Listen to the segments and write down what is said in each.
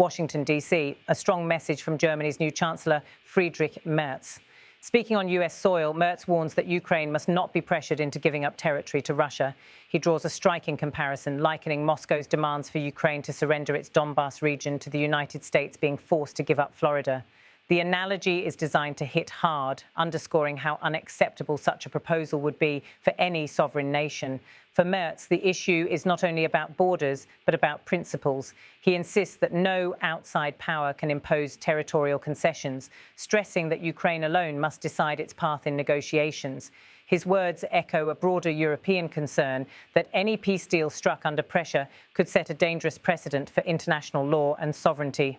Washington, D.C., a strong message from Germany's new Chancellor, Friedrich Merz. Speaking on US soil, Merz warns that Ukraine must not be pressured into giving up territory to Russia. He draws a striking comparison, likening Moscow's demands for Ukraine to surrender its Donbass region to the United States being forced to give up Florida. The analogy is designed to hit hard, underscoring how unacceptable such a proposal would be for any sovereign nation. For Merz, the issue is not only about borders, but about principles. He insists that no outside power can impose territorial concessions, stressing that Ukraine alone must decide its path in negotiations. His words echo a broader European concern that any peace deal struck under pressure could set a dangerous precedent for international law and sovereignty.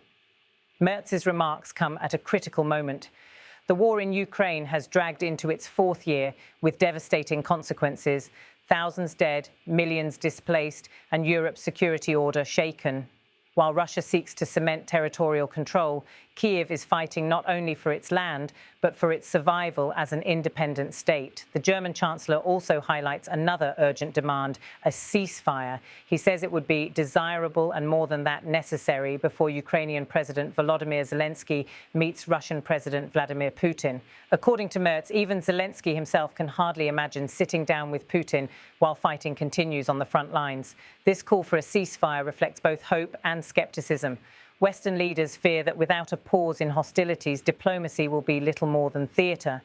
Merz's remarks come at a critical moment. The war in Ukraine has dragged into its fourth year with devastating consequences. Thousands dead, millions displaced, and Europe's security order shaken. While Russia seeks to cement territorial control, Kyiv is fighting not only for its land, but for its survival as an independent state. The German Chancellor also highlights another urgent demand, a ceasefire. He says it would be desirable and more than that necessary before Ukrainian President Volodymyr Zelensky meets Russian President Vladimir Putin. According to Merz, even Zelensky himself can hardly imagine sitting down with Putin while fighting continues on the front lines. This call for a ceasefire reflects both hope and skepticism. Western leaders fear that without a pause in hostilities, diplomacy will be little more than theatre.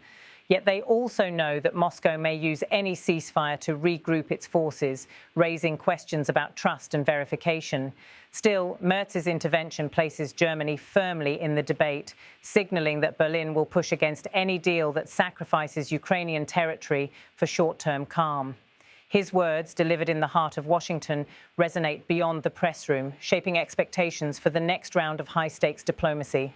Yet they also know that Moscow may use any ceasefire to regroup its forces, raising questions about trust and verification. Still, Merz's intervention places Germany firmly in the debate, signalling that Berlin will push against any deal that sacrifices Ukrainian territory for short-term calm. His words, delivered in the heart of Washington, resonate beyond the press room, shaping expectations for the next round of high-stakes diplomacy.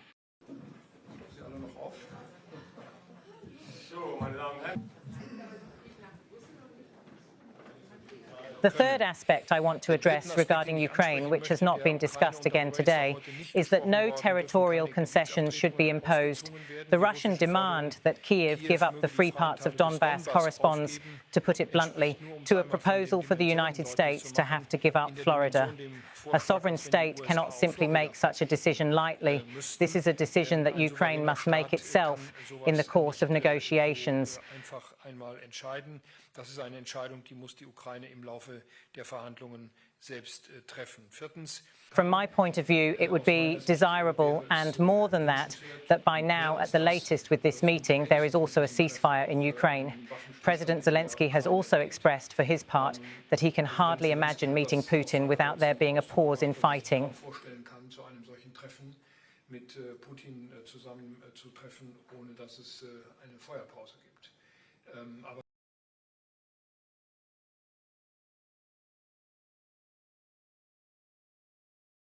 The third aspect I want to address regarding Ukraine, which has not been discussed again today, is that no territorial concessions should be imposed. The Russian demand that Kyiv give up the free parts of Donbass corresponds, to put it bluntly, to a proposal for the United States to have to give up Florida. A sovereign state cannot simply make such a decision lightly. This is a decision that Ukraine must make itself in the course of negotiations. Das ist eine Entscheidung, die muss die Ukraine im Laufe der Verhandlungen selbst treffen. Viertens. From my point of view, it would be desirable, and more than that, that by now, at the latest with this meeting, there is also a ceasefire in Ukraine. President Zelensky has also expressed, for his part, that he can hardly imagine meeting Putin without there being a pause in fighting. Mit Putin zusammen zu treffen, ohne dass es eine Feuerpause gibt.